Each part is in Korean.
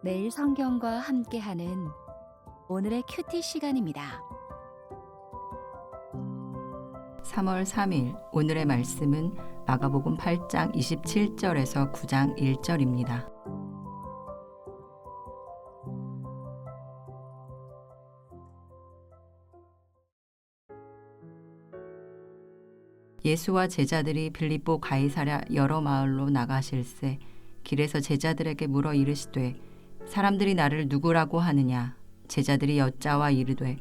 매일 성경과 함께하는 오늘의 큐티 시간입니다. 3월 3일 오늘의 말씀은 마가복음 8장 27절에서 9장 1절입니다. 예수와 제자들이 빌립보 가이사랴 여러 마을로 나가실새 길에서 제자들에게 물어 이르시되 사람들이 나를 누구라고 하느냐. 제자들이 여짜와 이르되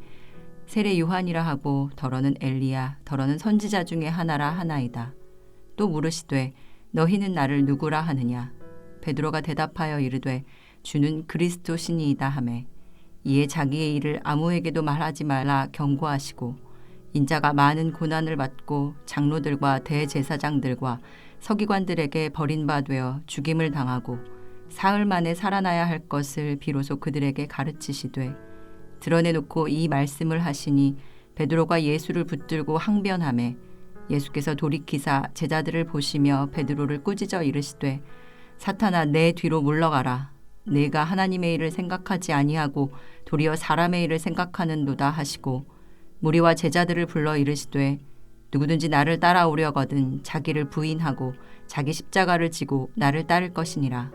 세례 요한이라 하고 더러는 엘리야 더러는 선지자 중에 하나라 하나이다. 또 물으시되 너희는 나를 누구라 하느냐. 베드로가 대답하여 이르되 주는 그리스도 신이이다 하매 이에 자기의 일을 아무에게도 말하지 말라 경고하시고 인자가 많은 고난을 받고 장로들과 대제사장들과 서기관들에게 버림바 되어 죽임을 당하고 사흘 만에 살아나야 할 것을 비로소 그들에게 가르치시되 드러내놓고 이 말씀을 하시니 베드로가 예수를 붙들고 항변하매 예수께서 돌이키사 제자들을 보시며 베드로를 꾸짖어 이르시되 사탄아 내 뒤로 물러가라. 내가 하나님의 일을 생각하지 아니하고 도리어 사람의 일을 생각하는도다 하시고 무리와 제자들을 불러 이르시되 누구든지 나를 따라오려거든 자기를 부인하고 자기 십자가를 지고 나를 따를 것이니라.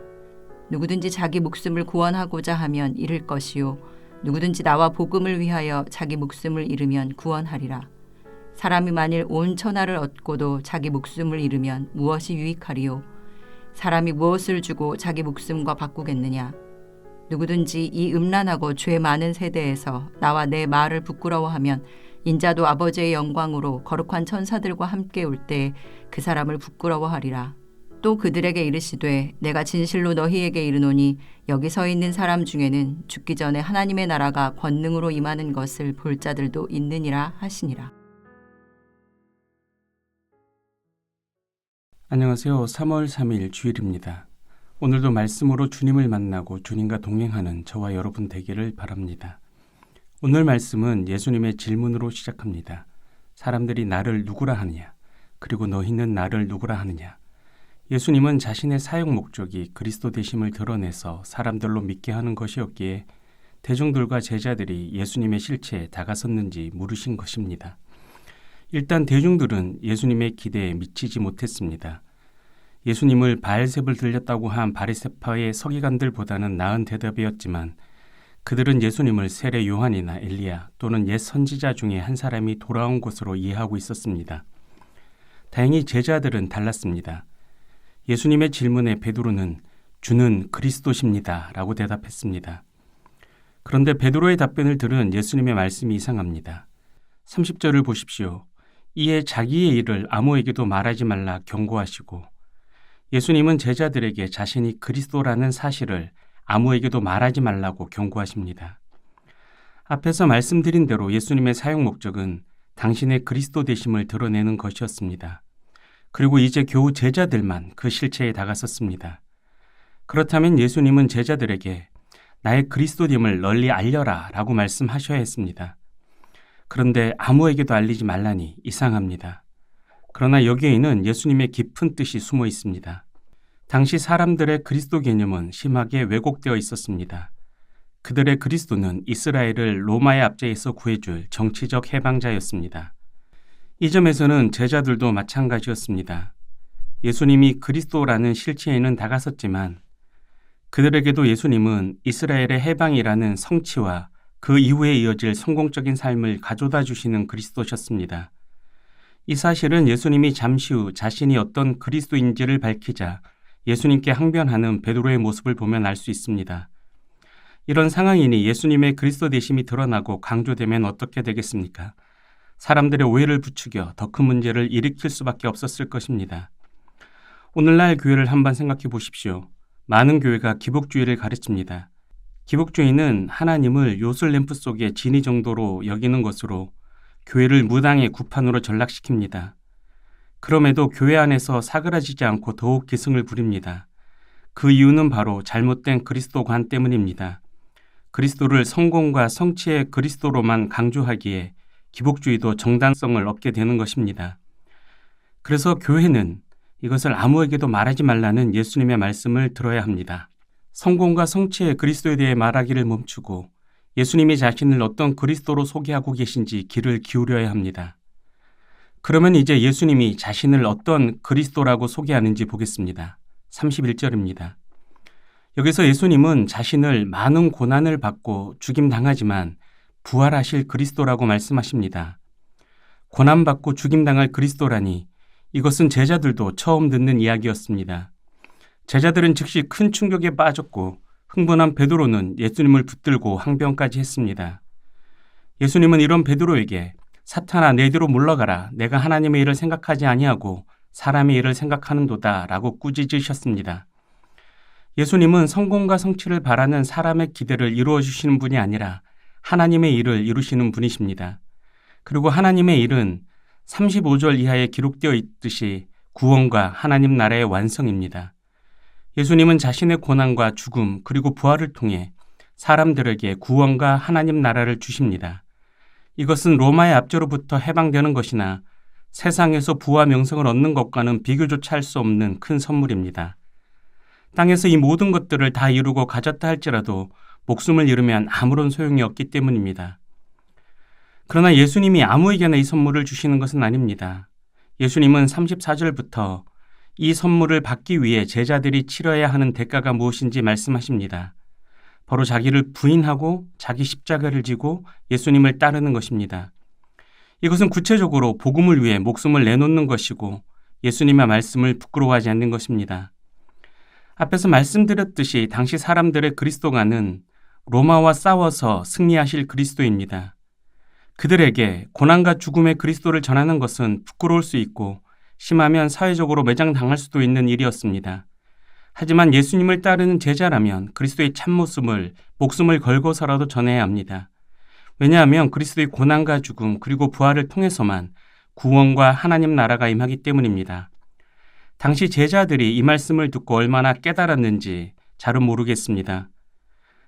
누구든지 자기 목숨을 구원하고자 하면 잃을 것이요 누구든지 나와 복음을 위하여 자기 목숨을 잃으면 구원하리라. 사람이 만일 온 천하를 얻고도 자기 목숨을 잃으면 무엇이 유익하리요. 사람이 무엇을 주고 자기 목숨과 바꾸겠느냐. 누구든지 이 음란하고 죄 많은 세대에서 나와 내 말을 부끄러워하면 인자도 아버지의 영광으로 거룩한 천사들과 함께 올 때에 그 사람을 부끄러워하리라. 또 그들에게 이르시되 내가 진실로 너희에게 이르노니 여기 서 있는 사람 중에는 죽기 전에 하나님의 나라가 권능으로 임하는 것을 볼 자들도 있느니라 하시니라. 안녕하세요. 3월 3일 주일입니다. 오늘도 말씀으로 주님을 만나고 주님과 동행하는 저와 여러분 되기를 바랍니다. 오늘 말씀은 예수님의 질문으로 시작합니다. 사람들이 나를 누구라 하느냐? 그리고 너희는 나를 누구라 하느냐? 예수님은 자신의 사역 목적이 그리스도 되심을 드러내서 사람들로 믿게 하는 것이었기에 대중들과 제자들이 예수님의 실체에 다가섰는지 물으신 것입니다. 일단 대중들은 예수님의 기대에 미치지 못했습니다. 예수님을 바알셉을 들렸다고 한 바리새파의 서기관들보다는 나은 대답이었지만 그들은 예수님을 세례 요한이나 엘리야 또는 옛 선지자 중에 한 사람이 돌아온 것으로 이해하고 있었습니다. 다행히 제자들은 달랐습니다. 예수님의 질문에 베드로는 주는 그리스도십니다 라고 대답했습니다. 그런데 베드로의 답변을 들은 예수님의 말씀이 이상합니다. 30절을 보십시오. 이에 자기의 일을 아무에게도 말하지 말라 경고하시고 예수님은 제자들에게 자신이 그리스도라는 사실을 아무에게도 말하지 말라고 경고하십니다. 앞에서 말씀드린 대로 예수님의 사역 목적은 당신의 그리스도 되심을 드러내는 것이었습니다. 그리고 이제 겨우 제자들만 그 실체에 다가섰습니다. 그렇다면 예수님은 제자들에게 나의 그리스도됨을 널리 알려라 라고 말씀하셔야 했습니다. 그런데 아무에게도 알리지 말라니 이상합니다. 그러나 여기에는 예수님의 깊은 뜻이 숨어 있습니다. 당시 사람들의 그리스도 개념은 심하게 왜곡되어 있었습니다. 그들의 그리스도는 이스라엘을 로마의 압제에서 구해줄 정치적 해방자였습니다. 이 점에서는 제자들도 마찬가지였습니다. 예수님이 그리스도라는 실체에는 다가섰지만 그들에게도 예수님은 이스라엘의 해방이라는 성취와 그 이후에 이어질 성공적인 삶을 가져다 주시는 그리스도셨습니다. 이 사실은 예수님이 잠시 후 자신이 어떤 그리스도인지를 밝히자 예수님께 항변하는 베드로의 모습을 보면 알 수 있습니다. 이런 상황이니 예수님의 그리스도 되심이 드러나고 강조되면 어떻게 되겠습니까? 사람들의 오해를 부추겨 더 큰 문제를 일으킬 수밖에 없었을 것입니다. 오늘날 교회를 한번 생각해 보십시오. 많은 교회가 기복주의를 가르칩니다. 기복주의는 하나님을 요술램프 속의 진이 정도로 여기는 것으로 교회를 무당의 구판으로 전락시킵니다. 그럼에도 교회 안에서 사그라지지 않고 더욱 기승을 부립니다. 그 이유는 바로 잘못된 그리스도관 때문입니다. 그리스도를 성공과 성취의 그리스도로만 강조하기에 기복주의도 정당성을 얻게 되는 것입니다. 그래서 교회는 이것을 아무에게도 말하지 말라는 예수님의 말씀을 들어야 합니다. 성공과 성취의 그리스도에 대해 말하기를 멈추고 예수님이 자신을 어떤 그리스도로 소개하고 계신지 귀를 기울여야 합니다. 그러면 이제 예수님이 자신을 어떤 그리스도라고 소개하는지 보겠습니다. 31절입니다. 여기서 예수님은 자신을 많은 고난을 받고 죽임당하지만 부활하실 그리스도라고 말씀하십니다. 고난받고 죽임당할 그리스도라니 이것은 제자들도 처음 듣는 이야기였습니다. 제자들은 즉시 큰 충격에 빠졌고 흥분한 베드로는 예수님을 붙들고 항변까지 했습니다. 예수님은 이런 베드로에게 사탄아 내 뒤로 물러가라 내가 하나님의 일을 생각하지 아니하고 사람의 일을 생각하는도다 라고 꾸짖으셨습니다. 예수님은 성공과 성취를 바라는 사람의 기대를 이루어주시는 분이 아니라 하나님의 일을 이루시는 분이십니다. 그리고 하나님의 일은 35절 이하에 기록되어 있듯이 구원과 하나님 나라의 완성입니다. 예수님은 자신의 고난과 죽음 그리고 부활을 통해 사람들에게 구원과 하나님 나라를 주십니다. 이것은 로마의 압제로부터 해방되는 것이나 세상에서 부와 명성을 얻는 것과는 비교조차 할 수 없는 큰 선물입니다. 땅에서 이 모든 것들을 다 이루고 가졌다 할지라도 목숨을 잃으면 아무런 소용이 없기 때문입니다. 그러나 예수님이 아무에게나 이 선물을 주시는 것은 아닙니다. 예수님은 34절부터 이 선물을 받기 위해 제자들이 치러야 하는 대가가 무엇인지 말씀하십니다. 바로 자기를 부인하고 자기 십자가를 지고 예수님을 따르는 것입니다. 이것은 구체적으로 복음을 위해 목숨을 내놓는 것이고 예수님의 말씀을 부끄러워하지 않는 것입니다. 앞에서 말씀드렸듯이 당시 사람들의 그리스도가는 로마와 싸워서 승리하실 그리스도입니다. 그들에게 고난과 죽음의 그리스도를 전하는 것은 부끄러울 수 있고 심하면 사회적으로 매장당할 수도 있는 일이었습니다. 하지만 예수님을 따르는 제자라면 그리스도의 참모습을 목숨을 걸고서라도 전해야 합니다. 왜냐하면 그리스도의 고난과 죽음 그리고 부활을 통해서만 구원과 하나님 나라가 임하기 때문입니다. 당시 제자들이 이 말씀을 듣고 얼마나 깨달았는지 잘은 모르겠습니다.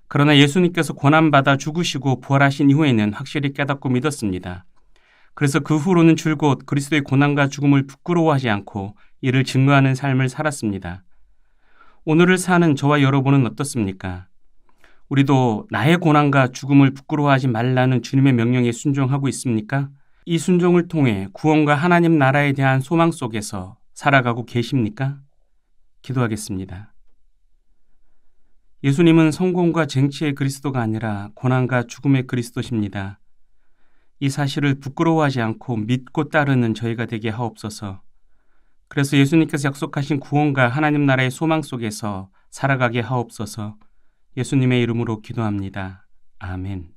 그러나 예수님께서 고난받아 죽으시고 부활하신 이후에는 확실히 깨닫고 믿었습니다. 그래서 그 후로는 줄곧 그리스도의 고난과 죽음을 부끄러워하지 않고 이를 증거하는 삶을 살았습니다. 오늘을 사는 저와 여러분은 어떻습니까? 우리도 나의 고난과 죽음을 부끄러워하지 말라는 주님의 명령에 순종하고 있습니까? 이 순종을 통해 구원과 하나님 나라에 대한 소망 속에서 살아가고 계십니까? 기도하겠습니다. 예수님은 성공과 쟁취의 그리스도가 아니라 고난과 죽음의 그리스도십니다. 이 사실을 부끄러워하지 않고 믿고 따르는 저희가 되게 하옵소서. 그래서 예수님께서 약속하신 구원과 하나님 나라의 소망 속에서 살아가게 하옵소서. 예수님의 이름으로 기도합니다. 아멘.